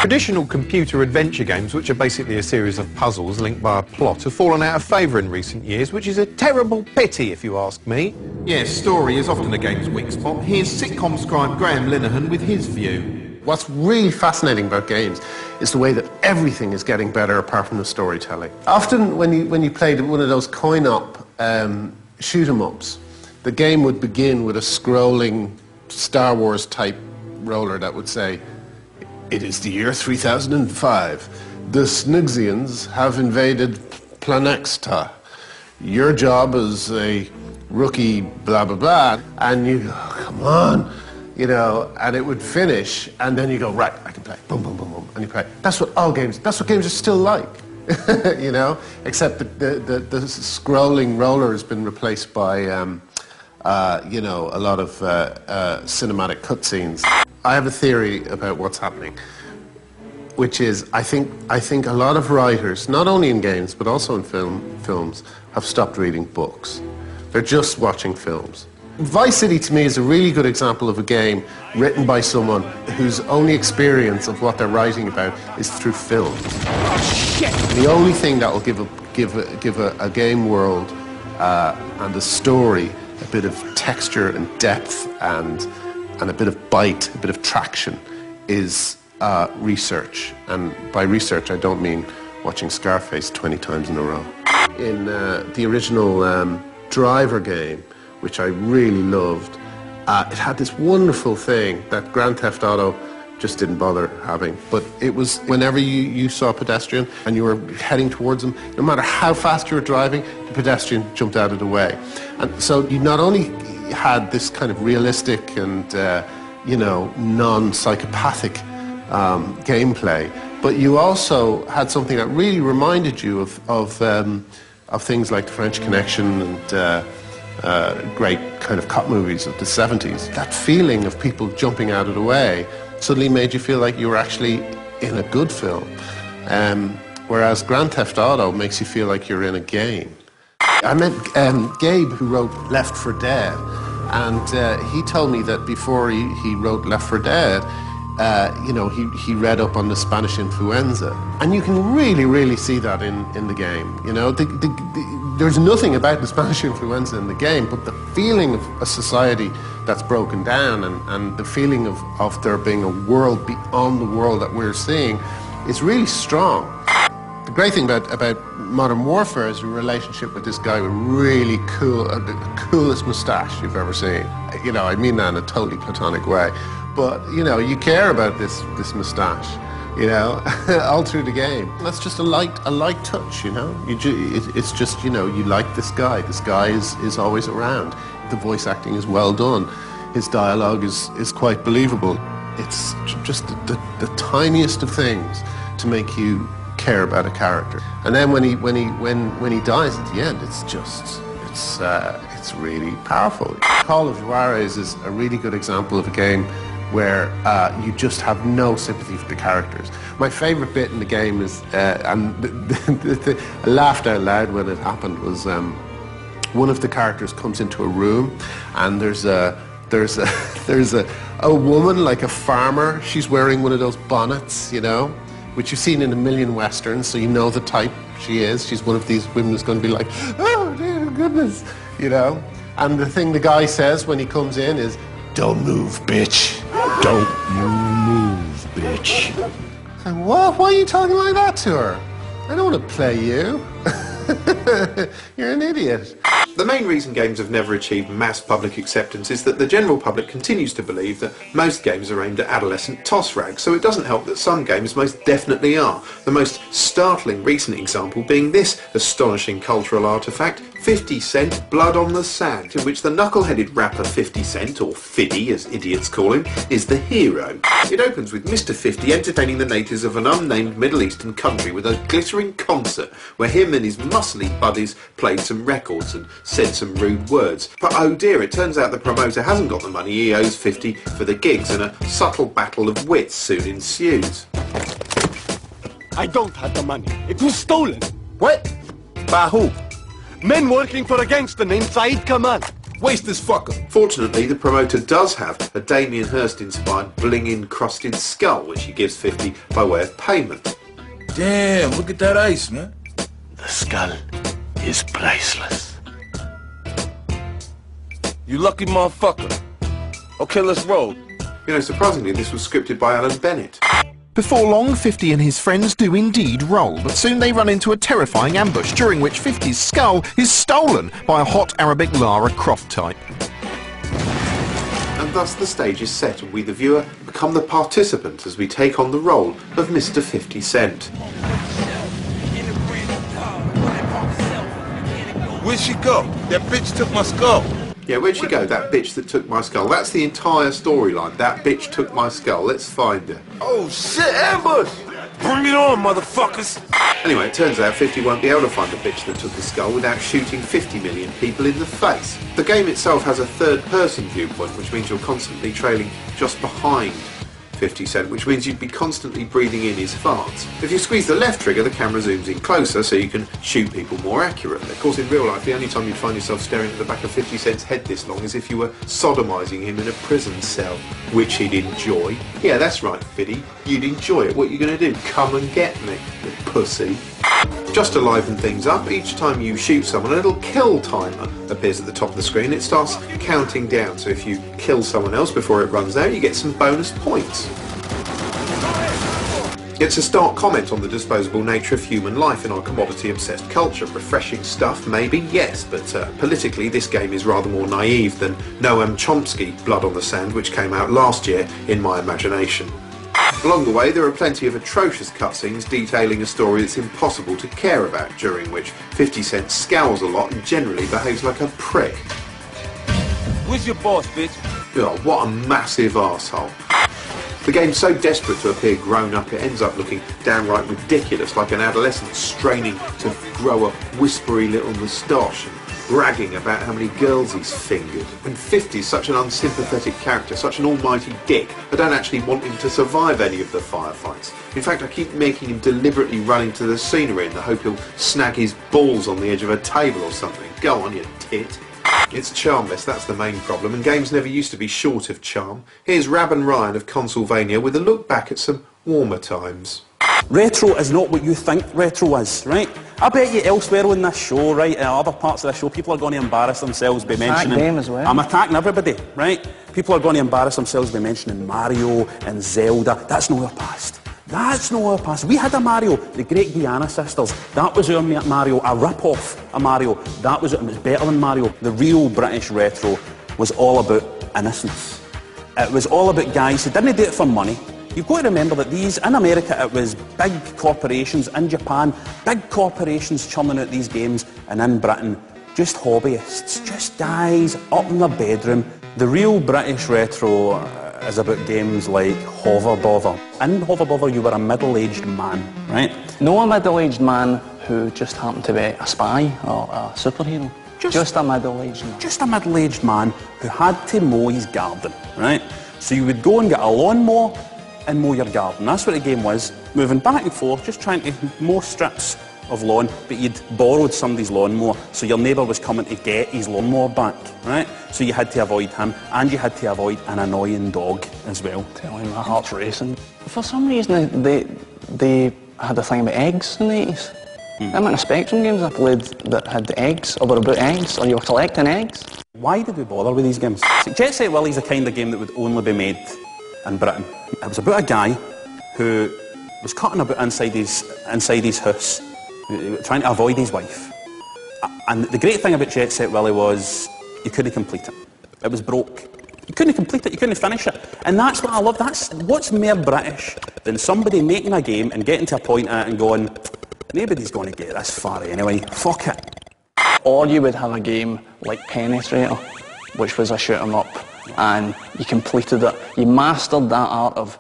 Traditional computer adventure games, which are basically a series of puzzles linked by a plot, have fallen out of favour in recent years, which is a terrible pity, if you ask me. Yes, story is often a game's weak spot. Here's sitcom scribe Graham Linehan with his view. What's really fascinating about games is the way that everything is getting better apart from the storytelling. Often when you played one of those coin-op shoot-em-ups, the game would begin with a scrolling Star Wars type roller that would say, "It is the year 3005. The Snugsians have invaded Planexta. Your job as a rookie blah blah blah," and you go, "Oh, come on," you know, and it would finish, and then you go, "Right, I can play." Boom, boom, boom, boom, and you play. That's what games are still like, you know, except the scrolling roller has been replaced by, you know, a lot of cinematic cutscenes. I have a theory about what's happening, which is I think a lot of writers, not only in games but also in films, have stopped reading books. They're just watching films. Vice City to me is a really good example of a game written by someone whose only experience of what they're writing about is through films. Oh, shit. The only thing that will give a game world and a story a bit of texture and depth and a bit of bite, a bit of traction, is research. And by research, I don't mean watching Scarface 20 times in a row. In the original Driver game, which I really loved, it had this wonderful thing that Grand Theft Auto just didn't bother having. But it was whenever you saw a pedestrian and you were heading towards them, no matter how fast you were driving, the pedestrian jumped out of the way. And so you not only had this kind of realistic and, you know, non-psychopathic gameplay, but you also had something that really reminded you of things like The French Connection and great kind of cop movies of the 70s. That feeling of people jumping out of the way suddenly made you feel like you were actually in a good film, whereas Grand Theft Auto makes you feel like you're in a game. I met Gabe, who wrote Left 4 Dead, and he told me that before he wrote Left 4 Dead, you know, he read up on the Spanish influenza. And you can really see that in the game, you know. There's nothing about the Spanish influenza in the game, but the feeling of a society that's broken down and the feeling of there being a world beyond the world that we're seeing is really strong. The great thing about Modern Warfare is a relationship with this guy with really cool, the coolest moustache you've ever seen. You know, I mean that in a totally platonic way. But, you know, you care about this moustache, you know, all through the game. That's just a light touch, you know. It's just, you know, you like this guy. This guy is always around. The voice acting is well done. His dialogue is quite believable. It's just the tiniest of things to make you care about a character. And then when he dies at the end, it's really powerful. Call of Juarez is a really good example of a game where you just have no sympathy for the characters. My favourite bit in the game is, and I laughed out loud when it happened, was one of the characters comes into a room and there's a woman, like a farmer. She's wearing one of those bonnets, you know, which you've seen in a million westerns, so you know the type she is. She's one of these women who's going to be like, "Oh dear goodness," you know. And the thing the guy says when he comes in is, "Don't move, bitch. Don't you move, bitch." I said, "What? Why are you talking like that to her? I don't want to play you." You're an idiot. The main reason games have never achieved mass public acceptance is that the general public continues to believe that most games are aimed at adolescent toss rags, so it doesn't help that some games most definitely are. The most startling recent example being this astonishing cultural artefact, 50 Cent Blood on the Sand, in which the knuckle-headed rapper 50 Cent, or Fiddy as idiots call him, is the hero. It opens with Mr. 50 entertaining the natives of an unnamed Middle Eastern country with a glittering concert where him and his muscly buddies played some records and said some rude words. But oh dear, it turns out the promoter hasn't got the money he owes 50 for the gigs, and a subtle battle of wits soon ensues. I don't have the money. It was stolen. What? By who? Men working for a gangster named Saeed Kamal. Waste this fucker. Fortunately, the promoter does have a Damien Hirst-inspired bling-encrusted skull, which he gives 50 by way of payment. Damn, look at that ice, man. The skull is priceless. You lucky motherfucker. Okay, let's roll. You know, surprisingly, this was scripted by Alan Bennett. Before long, 50 and his friends do indeed roll, but soon they run into a terrifying ambush, during which 50's skull is stolen by a hot Arabic Lara Croft type. And thus the stage is set, and we, the viewer, become the participant as we take on the role of Mr. 50 Cent. Where'd she go? That bitch took my skull. Yeah, where'd she go? That bitch that took my skull. That's the entire storyline. That bitch took my skull. Let's find her. Oh shit, ambush! Bring it on, motherfuckers! Anyway, it turns out 50 won't be able to find the bitch that took his skull without shooting 50 million people in the face. The game itself has a third-person viewpoint, which means you're constantly trailing just behind 50 Cent, which means you'd be constantly breathing in his farts. If you squeeze the left trigger, the camera zooms in closer so you can shoot people more accurately. Of course, in real life, the only time you'd find yourself staring at the back of 50 Cent's head this long is if you were sodomising him in a prison cell, which he'd enjoy. Yeah, that's right, Fiddy. You'd enjoy it. What are you going to do? Come and get me, you pussy. Just to liven things up, each time you shoot someone, a little kill timer appears at the top of the screen. It starts counting down, so if you kill someone else before it runs out, you get some bonus points. It's a stark comment on the disposable nature of human life in our commodity-obsessed culture. Refreshing stuff, maybe, yes, but politically this game is rather more naive than Noam Chomsky, Blood on the Sand, which came out last year in my imagination. Along the way, there are plenty of atrocious cutscenes detailing a story that's impossible to care about, during which 50 Cent scowls a lot and generally behaves like a prick. Where's your boss, bitch? Oh, what a massive arsehole. The game's so desperate to appear grown up, it ends up looking downright ridiculous, like an adolescent straining to grow a whispery little moustache and bragging about how many girls he's fingered. And 50's such an unsympathetic character, such an almighty dick, I don't actually want him to survive any of the firefights. In fact, I keep making him deliberately run into the scenery in the hope he'll snag his balls on the edge of a table or something. Go on, you tit. It's charmless, that's the main problem, and games never used to be short of charm. Here's Rab and Ryan of Consulvania with a look back at some warmer times. Retro is not what you think retro is, right? I bet you elsewhere on this show, right, in other parts of the show, people are going to embarrass themselves by mentioning... them as well. I'm attacking everybody, right? People are going to embarrass themselves by mentioning Mario and Zelda. That's not our past. That's not our past. We had a Mario, the Great Guiana Sisters. That was our Mario, a rip-off of Mario. That was it, and it was better than Mario. The real British retro was all about innocence. It was all about guys who didn't do it for money. You've got to remember that these, in America, it was big corporations. In Japan, big corporations churning out these games. And in Britain, just hobbyists, just guys up in their bedroom. The real British retro is about games like Hover Bother. In Hover Bother, you were a middle-aged man, right? No, a middle-aged man who just happened to be a spy or a superhero. Just a middle-aged man. Just a middle-aged man who had to mow his garden, right? So you would go and get a lawnmower and mow your garden. That's what the game was, moving back and forth, just trying to mow strips of lawn, but you'd borrowed somebody's lawnmower, so your neighbour was coming to get his lawnmower back, right? So you had to avoid him, and you had to avoid an annoying dog as well. Tell me, my heart's racing. For some reason, they had a thing about eggs in the 80s. The amount of Spectrum games I played that had eggs, or were about eggs, or you were collecting eggs. Why did we bother with these games? Jet Set Willy's the kind of game that would only be made in Britain. It was about a guy who was cutting about inside his house, trying to avoid his wife. And the great thing about Jet Set Willy was you couldn't complete it. It was broke. You couldn't complete it, you couldn't finish it. And that's what I love. That's what's more British than somebody making a game and getting to a point at it and going, nobody's going to get this far anyway, fuck it. Or you would have a game like Penetrator, which was a shoot 'em up, and you completed it. You mastered that art of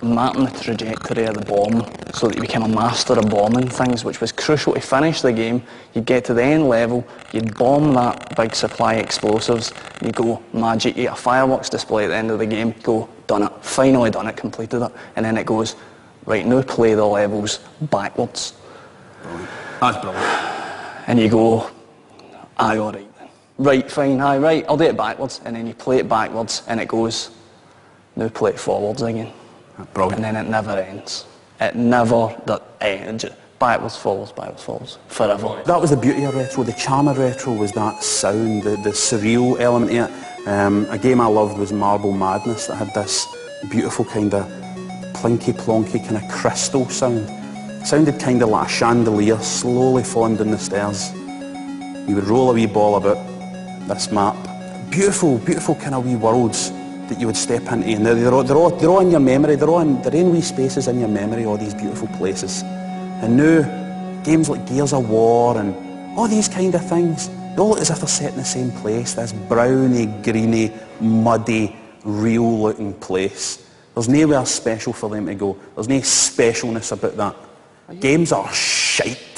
mapping the trajectory of the bomb so that you became a master of bombing things, which was crucial to finish the game. You'd get to the end level, you'd bomb that big supply of explosives, you go, magic, you get a fireworks display at the end of the game, you go, done it, finally done it, completed it, and then it goes, right, now play the levels backwards. Brilliant. That's brilliant. And you go, aye, alright then. Right, fine, aye, right, I'll do it backwards. And then you play it backwards and it goes, now play it forwards again. Brilliant. And then it never ends. It never ends. Backwards, forwards, forever. That was the beauty of retro. The charm of retro was that sound, the surreal element of it. A game I loved was Marble Madness that had this beautiful kind of plinky-plonky kind of crystal sound. It sounded kind of like a chandelier slowly falling down the stairs. You would roll a wee ball about this map. Beautiful, beautiful kind of wee worlds that you would step into. And they're all in your memory. They're in wee spaces in your memory, all these beautiful places. And now, games like Gears of War and all these kind of things, they all look as if they're set in the same place, this browny, greeny, muddy, real-looking place. There's nowhere special for them to go. There's no specialness about that. Games are shite.